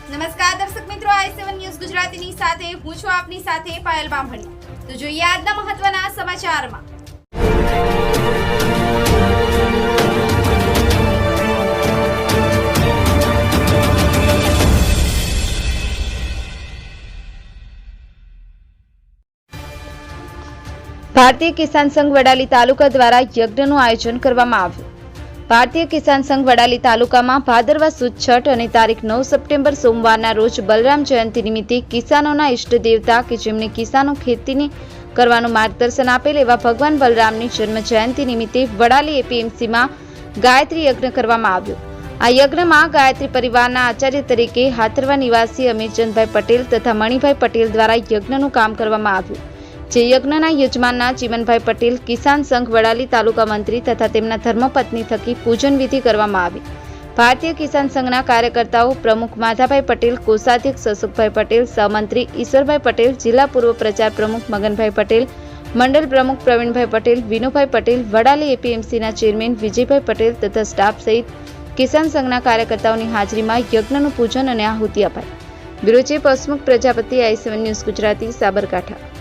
નમસ્કાર દર્શક મિત્રો, i7 ન્યૂઝ ગુજરાતીની સાથે હું છું આપની સાથે પાયલ બામણી। તો જોઈએ આજના મહત્વના સમાચારમાં। ભારતીય કિસાન સંઘ વડાલી તાલુકા દ્વારા યજ્ઞનું આયોજન કરવામાં આવ્યું। ભારતીય કિસાન સંઘ વડાલી તાલુકામાં ભાદરવા સુદ છઠ અને તારીખ 9 સપ્ટેમ્બર સોમવારના રોજ બલરામ જયંતિ નિમિત્તે કિસાનોના ઇષ્ટ દેવતા કે જેમને કિસાનો ખેતીની કરવાનું માર્ગદર્શન આપેલ એવા ભગવાન બલરામની જન્મ જયંતિ નિમિત્તે વડાલી એપીએમસીમાં ગાયત્રી યજ્ઞ કરવામાં આવ્યો। આ યજ્ઞમાં ગાયત્રી પરિવારના આચાર્ય તરીકે હાથરવા નિવાસી અમીરચંદભાઈ પટેલ તથા મણિભાઈ પટેલ દ્વારા યજ્ઞનું કામ કરવામાં આવ્યું। જે યજ્ઞના યજમાનના ચીમનભાઈ પટેલ કિસાન સંઘ વડાલી તાલુકા મંત્રી તથા તેમના ધર્મપત્ની થકી પૂજન વિધિ કરવામાં આવી। ભારતીય કિસાન સંઘના કાર્યકર્તાઓ પ્રમુખ માધાભાઈ પટેલ, કોષાધ્યક્ષ અશોકભાઈ પટેલ, સહમંત્રી ઈશ્વરભાઈ પટેલ, જિલ્લા પૂર્વ પ્રચાર પ્રમુખ મગનભાઈ પટેલ, મંડળ પ્રમુખ પ્રવીણભાઈ પટેલ, વિનુભાઈ પટેલ, વડાલી એપીએમસીના ચેરમેન વિજયભાઈ પટેલ તથા સ્ટાફ સહિત કિસાન સંઘના કાર્યકર્તાઓની હાજરીમાં યજ્ઞનું પૂજન અને આહુતિ અપાઈ। Bureau chief Hasmukh Prajapati, i7 news Gujarati, Sabarkantha.